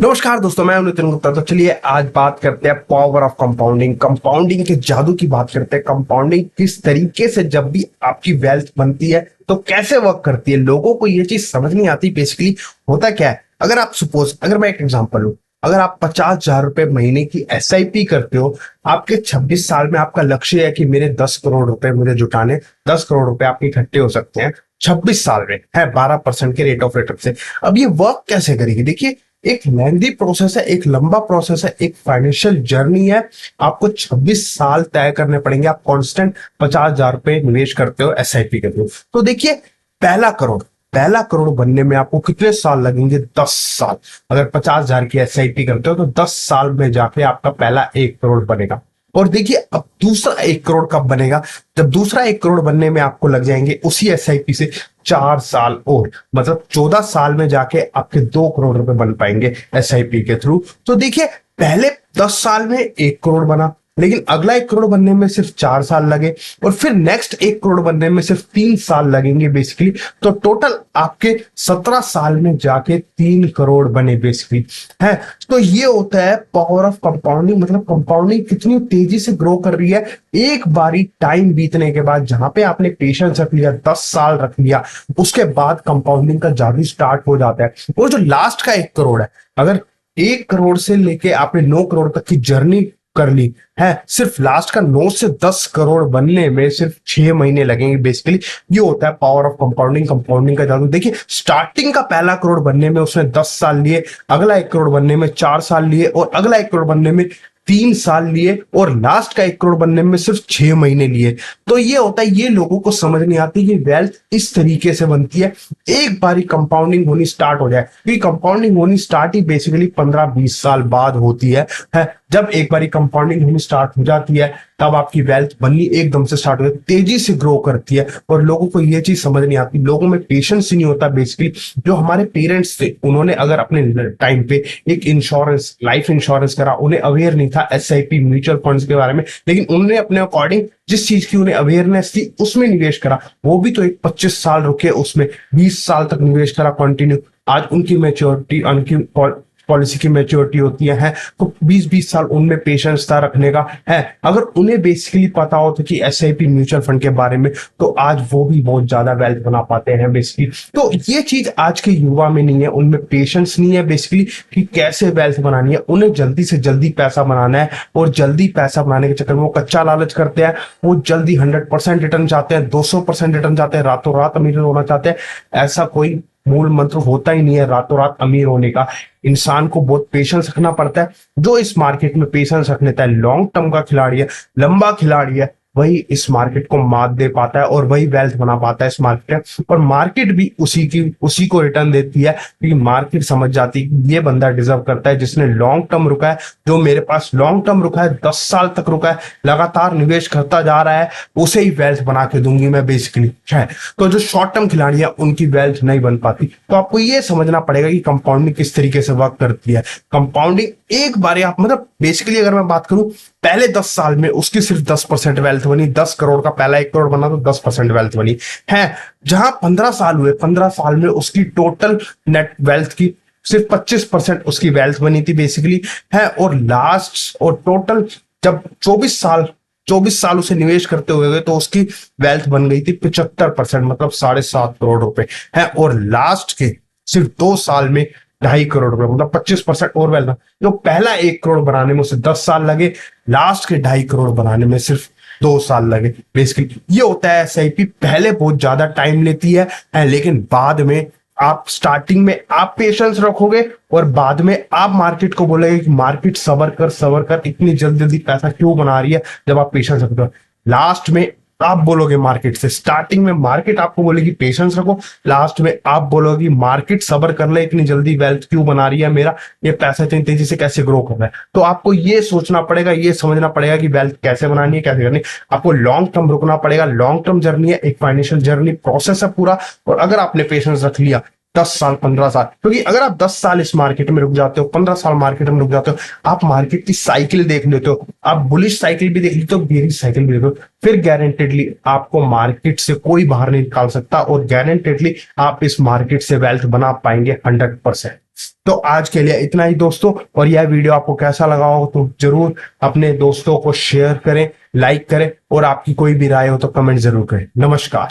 नमस्कार दोस्तों, मैं हूं नितिन गुप्ता। तो चलिए आज बात करते हैं पावर ऑफ कंपाउंडिंग। कंपाउंडिंग के जादू की बात करते हैं। कंपाउंडिंग किस तरीके से जब भी आपकी वेल्थ बनती है तो कैसे वर्क करती है। लोगों को ये चीज समझ नहीं आती। बेसिकली होता क्या है, अगर आप सपोज, अगर मैं एक एग्जांपल लूं, अगर आप 50,000 रुपए महीने की एसआईपी करते हो, आपके 26 साल में आपका लक्ष्य है कि मेरे 10 करोड़ रुपए मुझे जुटाने, 10 करोड़ रुपए आपके इकट्ठे हो सकते हैं 26 साल में, है 12% के रेट ऑफ रिटर्न से। अब ये वर्क कैसे करेगी? देखिए, एक लेंथी प्रोसेस है, एक लंबा प्रोसेस है, एक फाइनेंशियल जर्नी है। आपको 26 साल तय करने पड़ेंगे। आप कांस्टेंट 50,000 रुपए निवेश करते हो एसआईपी के थ्रू। तो देखिए, पहला करोड़ बनने में आपको कितने साल लगेंगे? 10 साल। अगर 50,000 की एसआईपी करते हो तो 10 साल में जाके आपका पहला 1 करोड़ बनेगा। और देखिए, अब दूसरा 1 करोड़ कब बनेगा? जब दूसरा 1 करोड़ बनने में आपको लग जाएंगे उसी एसआईपी से 4 साल और, मतलब 14 साल में जाके आपके 2 करोड़ रुपए बन पाएंगे एसआईपी के थ्रू। तो देखिए, पहले 10 साल में 1 करोड़ बना, लेकिन अगला 1 करोड़ बनने में सिर्फ 4 साल लगे, और फिर नेक्स्ट 1 करोड़ बनने में सिर्फ 3 साल लगेंगे बेसिकली। तो टोटल आपके 17 साल में जाके 3 करोड़ बने बेसिकली, है। तो ये होता है पावर ऑफ कंपाउंडिंग। मतलब कंपाउंडिंग कितनी तेजी से ग्रो कर रही है। एक बारी टाइम बीतने के बाद, जहां पे आपने पेशेंस रख लिया, 10 साल रख लिया, उसके बाद कंपाउंडिंग का जादू स्टार्ट हो जाता है। और जो लास्ट का 1 करोड़ है, अगर 1 करोड़ से लेके आपने 9 करोड़ तक की जर्नी कर ली है, सिर्फ लास्ट का 9 से 10 करोड़ बनने में सिर्फ 6 महीने लगेंगे बेसिकली। ये होता है पावर ऑफ कंपाउंडिंग, कंपाउंडिंग का जादू। देखिए, स्टार्टिंग का पहला करोड़ बनने में उसने 10 साल लिए, अगला 1 करोड़ बनने में 4 साल लिए, और अगला 1 करोड़ बनने में 3 साल लिए, और लास्ट का 1 करोड़ बनने में सिर्फ 6 महीने लिए। तो ये होता है, ये लोगों को समझ नहीं आती कि वेल्थ इस तरीके से बनती है। एक बारी कंपाउंडिंग होनी स्टार्ट हो जाए, क्योंकि कंपाउंडिंग होनी स्टार्ट ही बेसिकली 15-20 साल बाद होती है। जब एक बारी कंपाउंडिंग होनी स्टार्ट हो जाती है, तब आपकी वेल्थ बननी एकदम से स्टार्ट हो जाती है, तेजी से ग्रो करती है। और लोगों को ये चीज समझ नहीं आती, लोगों में पेशेंस ही नहीं होता बेसिकली। जो हमारे पेरेंट्स थे, उन्होंने अगर अपने टाइम पे एक इंश्योरेंस, लाइफ इंश्योरेंस करा, उन्हें अवेयर नहीं था एसआईपी म्यूचुअल फंड्स के बारे में, लेकिन उन्होंने अपने अकॉर्डिंग जिस चीज की उन्हें अवेयरनेस थी उसमें निवेश करा। वो भी तो एक 25 साल रुके उसमें, 20 साल तक निवेश करा कंटिन्यू। आज उनकी मैच्योरिटी, उनकी पॉलिसी की मैच्योरिटी होती है, तो 20-20 साल उनमें पेशेंस था रखने का, है। अगर उन्हें बेसिकली पता होता कि एसआईपी म्यूचुअल फंड के बारे में, तो आज वो भी बहुत ज्यादा वेल्थ बना पाते हैं बेसिकली। तो ये चीज आज के युवा में नहीं है, उनमें पेशेंस नहीं है बेसिकली कि कैसे वेल्थ बनानी है। उन्हें जल्दी से जल्दी पैसा बनाना है, और जल्दी पैसा बनाने के चक्कर में वो कच्चा लालच करते हैं। वो जल्दी 100% रिटर्न चाहते हैं, 200% रिटर्न चाहते हैं, रातों रात अमीर होना चाहते हैं। ऐसा कोई मूल मंत्र होता ही नहीं है रातों रात अमीर होने का। इंसान को बहुत पेशेंस रखना पड़ता है। जो इस मार्केट में पेशेंस रख लेता है, लॉन्ग टर्म का खिलाड़ी है, लंबा खिलाड़ी है, वही इस मार्केट को मात दे पाता है, और वही वेल्थ बना पाता है इस मार्केट में। और मार्केट भी उसी को रिटर्न देती है, क्योंकि मार्केट समझ जाती है कि ये बंदा डिजर्व करता है, जिसने लॉन्ग टर्म रुका है। जो मेरे पास लॉन्ग टर्म रुका है, 10 साल तक रुका है, लगातार निवेश करता जा रहा है, उसे ही वेल्थ बना के दूंगी मैं बेसिकली, है। तो जो शॉर्ट टर्म खिलाड़ी है, उनकी वेल्थ नहीं बन पाती। तो आपको ये समझना पड़ेगा कि कंपाउंडिंग किस तरीके से वर्क करती है। कंपाउंडिंग एक बार आप, मतलब बेसिकली अगर मैं बात करूं, पहले 10 साल में उसकी सिर्फ 10% वेल्थ बनी। 10 करोड़ का पहला 1 करोड़ बना तो 10% वेल्थ बनी, है। जहां 15 साल हुए, 15 साल में उसकी टोटल नेट वेल्थ की सिर्फ 25% उसकी वेल्थ बनी थी बेसिकली, है। और लास्ट और टोटल जब 24 साल उसे निवेश करते हुए गए, तो उसकी वेल्थ बन गई थी 75%, मतलब 7.5 करोड़ रुपए, है। और लास्ट के सिर्फ 2 साल में 2.5 करोड़ रुपए, मतलब 25% और वेल्थ। जो पहला 1 करोड़ बनाने में उसे 10 साल लगे, लास्ट के 2.5 करोड़ बनाने में सिर्फ 2 साल लगे बेसिकली। ये होता है एसआईपी। पहले बहुत ज्यादा टाइम लेती है, लेकिन बाद में आप स्टार्टिंग में आप पेशेंस रखोगे, और बाद में आप मार्केट को बोलेगे कि मार्केट सबर कर, इतनी जल्दी जल्दी पैसा क्यों बना रही है। जब आप पेशेंस रखते हो, लास्ट में आप बोलोगे मार्केट से, स्टार्टिंग में मार्केट आपको बोलेगी पेशेंस रखो, लास्ट में आप बोलोगे मार्केट सबर कर ले, इतनी जल्दी वेल्थ क्यों बना रही है, मेरा ये पैसा इतनी तेजी से कैसे ग्रो कर रहा है। तो आपको ये सोचना पड़ेगा, ये समझना पड़ेगा कि वेल्थ कैसे बनानी है, कैसे करनी है। आपको लॉन्ग टर्म रुकना पड़ेगा। लॉन्ग टर्म जर्नी है, एक फाइनेंशियल जर्नी प्रोसेस है पूरा। और अगर आपने पेशेंस रख लिया, 10 साल 15 साल, क्योंकि अगर आप 10 साल इस मार्केट में रुक जाते हो, 15 साल मार्केट में रुक जाते हो, आप मार्केट की साइकिल देख लेते हो, आप बुलिश साइकिल भी देख लेते हो, बेरिश साइकिल भी देखो, फिर गारंटेडली आपको मार्केट से कोई बाहर नहीं निकाल सकता, और गारंटेडली आप इस मार्केट से वेल्थ बना पाएंगे 100%। तो आज के लिए इतना ही दोस्तों, और यह वीडियो आपको कैसा लगा हो तो जरूर अपने दोस्तों को शेयर करें, लाइक करें, और आपकी कोई भी राय हो तो कमेंट जरूर करें। नमस्कार।